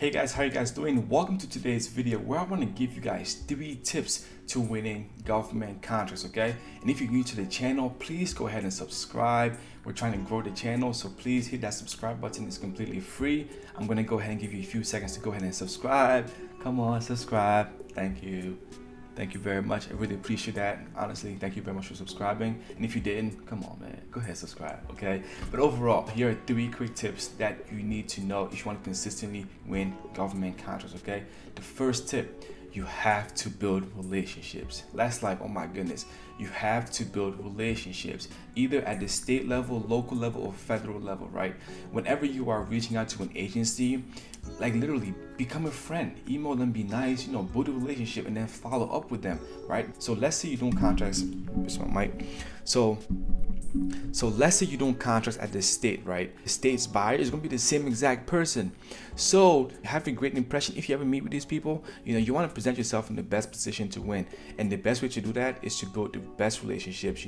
Hey guys, how you guys doing? Welcome to today's video where I want to give you guys 3 tips to winning government contracts, okay? And if you're new to the channel, please go ahead and subscribe. We're trying to grow the channel, so please hit that subscribe button. It's completely free. I'm going to go ahead and give you a few seconds to go ahead and subscribe. Come on, subscribe. Thank you. Thank you very much. I really appreciate that. Honestly, thank you very much for subscribing. And if you didn't, come on, man, go ahead, subscribe, okay? But overall, here are 3 quick tips that you need to know if you want to consistently win government contracts, okay? The first tip, you have to build relationships. That's like, oh my goodness, you have to build relationships either at the state level, local level, or federal level, right? Whenever you are reaching out to an agency, like literally become a friend, email them, be nice, build a relationship and then follow up with them, right? So let's say you're doing contracts, this one, Mike. So let's say you're doing contracts at the state, right? The state's buyer is going to be the same exact person. So have a great impression. If you ever meet with these people, you want to present yourself in the best position to win. And the best way to do that is to build the best relationships,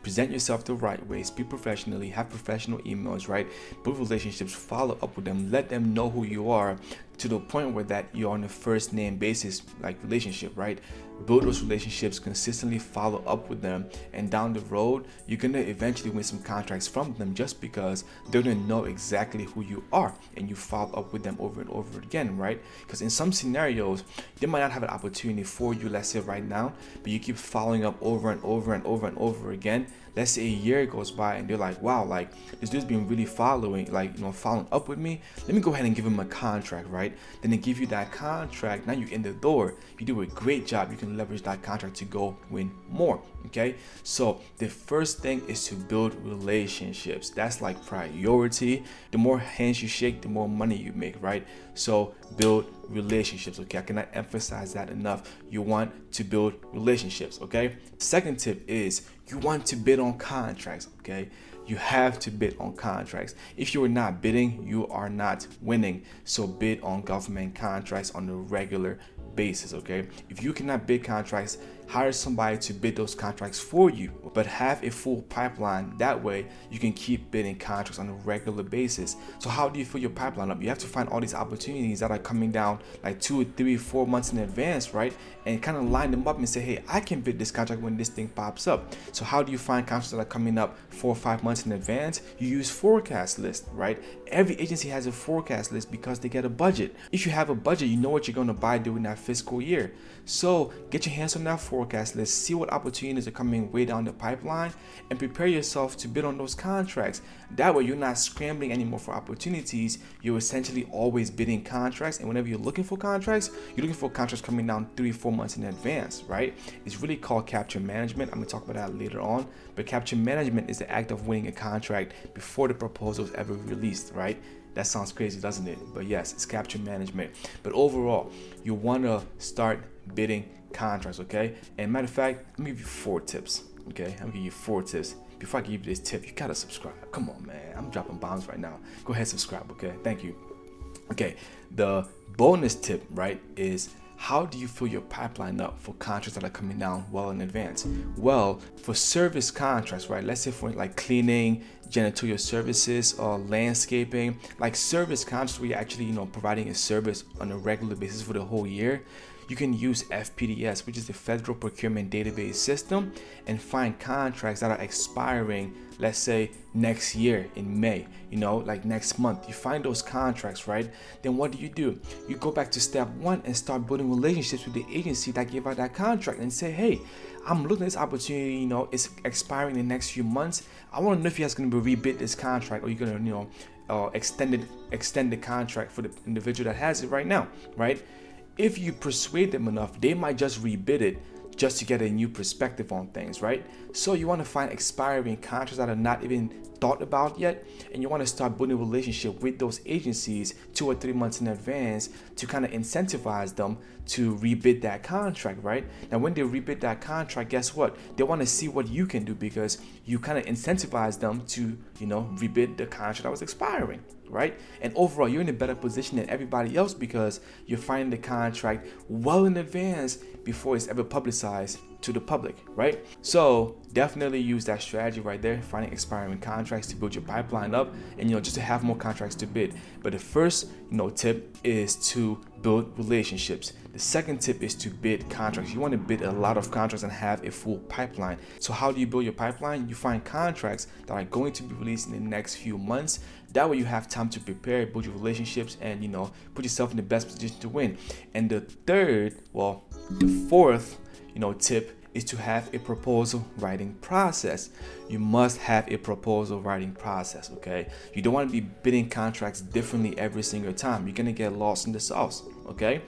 present yourself the right way, speak professionally, have professional emails, right? Build relationships, follow up with them, let them know who you are to the point where that you're on a first name basis, like relationship, right? Build those relationships, consistently follow up with them, and down the road, you're gonna eventually win some contracts from them just because they're gonna know exactly who you are and you follow up with them over and over again, right? Because in some scenarios, they might not have an opportunity for you, let's say right now, but you keep following up over and over and over and over again. Let's say a year goes by and they're like, wow, like this dude's been really following up with me. Let me go ahead and give him a contract, right? Then they give you that contract. Now you're in the door. You do a great job. You can leverage that contract to go win more. Okay. So the first thing is to build relationships. That's like priority. The more hands you shake, the more money you make, right? So build relationships. Okay. I cannot emphasize that enough. You want to build relationships. Okay. Second tip is you want to bid on contracts. Okay. You have to bid on contracts. If you are not bidding, you are not winning. So bid on government contracts on a regular basis, okay? If you cannot bid contracts, hire somebody to bid those contracts for you, but have a full pipeline. That way you can keep bidding contracts on a regular basis. So how do you fill your pipeline up? You have to find all these opportunities that are coming down like 2, 3, 4 months in advance, right? And kind of line them up and say, hey, I can bid this contract when this thing pops up. So how do you find contracts that are coming up 4 or 5 months in advance? You use forecast list, right? Every agency has a forecast list because they get a budget. If you have a budget, you know what you're going to buy during that fiscal year. So get your hands on that forecast list, see what opportunities are coming way down the pipeline, and prepare yourself to bid on those contracts. That way you're not scrambling anymore for opportunities. You're essentially always bidding contracts, and whenever you're looking for contracts, you're looking for contracts coming down 3 or 4 months in advance, right? It's really called capture management. I'm going to talk about that later on, but capture management is the act of winning a contract before the proposal is ever released, right? That sounds crazy, doesn't it? But yes, it's capture management. But overall, you want to start bidding contracts, okay? And matter of fact, let me give you 4 tips, okay? I'm gonna give you 4 tips. Before I give you this tip, you gotta subscribe. Come on, man. I'm dropping bombs right now. Go ahead, subscribe, okay? Thank you. Okay, the bonus tip, right, is how do you fill your pipeline up for contracts that are coming down well in advance? Well, for service contracts, right? Let's say for like cleaning, janitorial services, or landscaping, like service contracts where you're actually, providing a service on a regular basis for the whole year. You can use FPDS, which is the Federal Procurement Database System, and find contracts that are expiring, let's say next year in May, like next month. You find those contracts, right? Then what do? You go back to step 1 and start building relationships with the agency that gave out that contract and say, hey, I'm looking at this opportunity, it's expiring in the next few months. I want to know if you guys going to rebid this contract, or you're going to, extend the contract for the individual that has it right now, right? If you persuade them enough, they might just rebid it just to get a new perspective on things, right? So you want to find expiring contracts that are not even thought about yet, and you want to start building a relationship with those agencies 2 or 3 months in advance to kind of incentivize them to rebid that contract, right? Now, when they rebid that contract, guess what? They want to see what you can do because you kind of incentivize them to, rebid the contract that was expiring, right? And overall, you're in a better position than everybody else because you're finding the contract well in advance before it's ever publicized to the public, right? So definitely use that strategy right there, finding expiring contracts to build your pipeline up, and just to have more contracts to bid. But the first tip is to build relationships. The second tip is to bid contracts. You want to bid a lot of contracts and have a full pipeline. So how do you build your pipeline? You find contracts that are going to be released in the next few months. That way you have time to prepare, build your relationships, and put yourself in the best position to win. And the fourth tip is to have a proposal writing process. You must have a proposal writing process, okay? You don't want to be bidding contracts differently every single time. You're gonna get lost in the sauce, okay?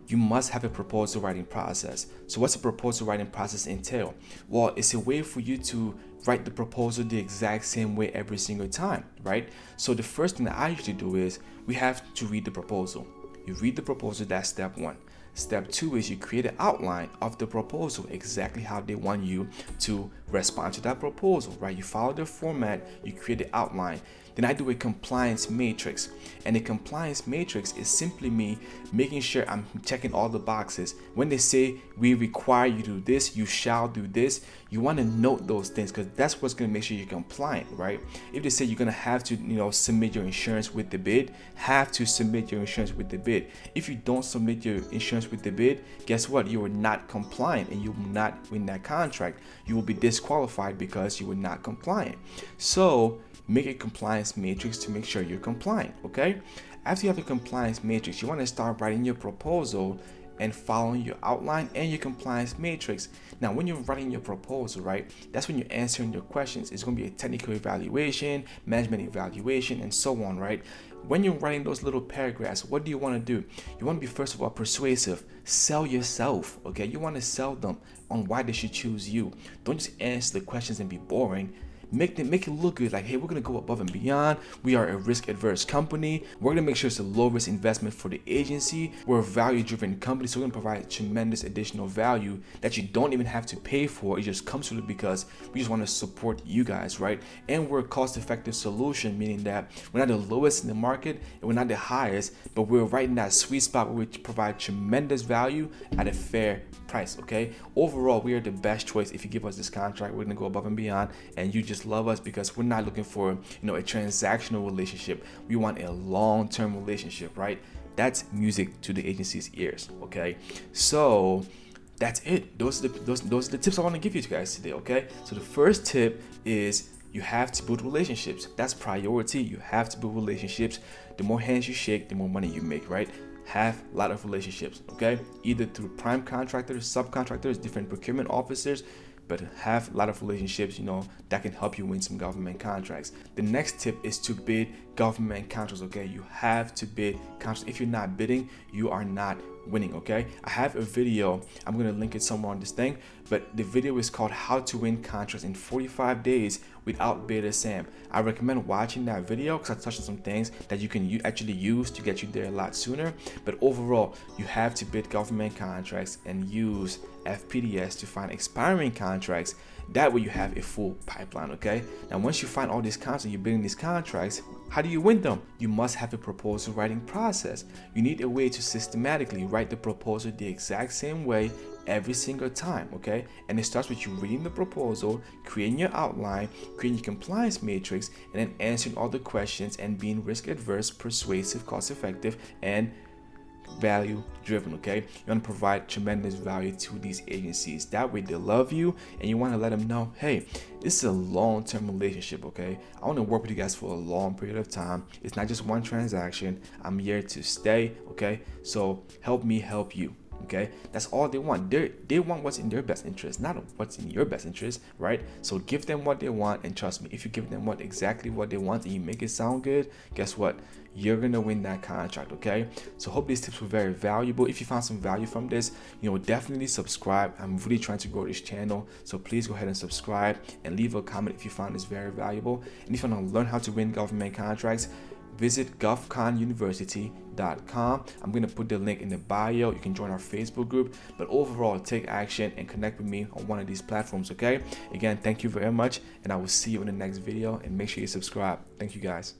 You must have a proposal writing process. So what's a proposal writing process entail? Well, it's a way for you to write the proposal the exact same way every single time, right? So the first thing that I usually do is we have to read the proposal. You read the proposal, that's step one. Step two is you create an outline of the proposal, exactly how they want you to respond to that proposal, right? You follow the format, you create the outline. Then I do a compliance matrix. And the compliance matrix is simply me making sure I'm checking all the boxes. When they say we require you to do this, you shall do this, you want to note those things because that's what's going to make sure you're compliant, right? If they say you're going to have to, submit your insurance with the bid, have to submit your insurance with the bid. If you don't submit your insurance with the bid, guess what? You are not compliant and you will not win that contract. You will be disqualified because you were not compliant. So make a compliance matrix to make sure you're compliant, okay? After you have a compliance matrix, you want to start writing your proposal and following your outline and your compliance matrix. Now, when you're writing your proposal, right, that's when you're answering your questions. It's going to be a technical evaluation, management evaluation, and so on, right? When you're writing those little paragraphs, what do you want to do? You want to be, first of all, persuasive. Sell yourself, okay? You want to sell them on why they should choose you. Don't just answer the questions and be boring. Make it look good, like, hey, we're gonna go above and beyond. We are a risk-adverse company. We're gonna make sure it's a low-risk investment for the agency. We're a value-driven company, so we're gonna provide tremendous additional value that you don't even have to pay for. It just comes to it because we just want to support you guys, right? And we're a cost-effective solution, meaning that we're not the lowest in the market and we're not the highest, but we're right in that sweet spot where we provide tremendous value at a fair price, okay? Overall, we are the best choice. If you give us this contract, we're gonna go above and beyond, and you just love us because we're not looking for a transactional relationship. We want a long-term relationship, right? That's music to the agency's ears, okay? So that's it. Those are the tips I want to give you guys today, okay? So the first tip is you have to build relationships. That's priority. You have to build relationships. The more hands you shake, the more money you make, right? Have a lot of relationships, okay? Either through prime contractors, subcontractors, different procurement officers, but have a lot of relationships, that can help you win some government contracts. The next tip is to bid government contracts, okay? You have to bid contracts. If you're not bidding, you are not winning, okay? I have a video, I'm gonna link it somewhere on this thing, but the video is called How to Win Contracts in 45 Days Without Beta Sam. I recommend watching that video because I touched on some things that you can actually use to get you there a lot sooner. But overall, you have to bid government contracts and use FPDS to find expiring contracts. That way you have a full pipeline, okay? Now, once you find all these contracts and you're bidding these contracts, how do you win them? You must have a proposal writing process. You need a way to systematically write the proposal the exact same way every single time, okay? And it starts with you reading the proposal, creating your outline, creating your compliance matrix, and then answering all the questions and being risk adverse, persuasive, cost effective, and value driven, okay? You want to provide tremendous value to these agencies. That way they love you and you want to let them know, hey, this is a long-term relationship, okay? I want to work with you guys for a long period of time. It's not just one transaction. I'm here to stay, okay? So help me help you. Okay, that's all they want. They want what's in their best interest, not what's in your best interest, right? So give them what they want, and trust me, if you give them exactly what they want and you make it sound good, guess what? You're gonna win that contract, okay? So hope these tips were very valuable. If you found some value from this, definitely subscribe. I'm really trying to grow this channel, so please go ahead and subscribe and leave a comment if you found this very valuable. And if you want to learn how to win government contracts, visit govconuniversity.com. I'm going to put the link in the bio. You can join our Facebook group. But overall, take action and connect with me on one of these platforms, okay? Again, thank you very much, and I will see you in the next video. And make sure you subscribe. Thank you, guys.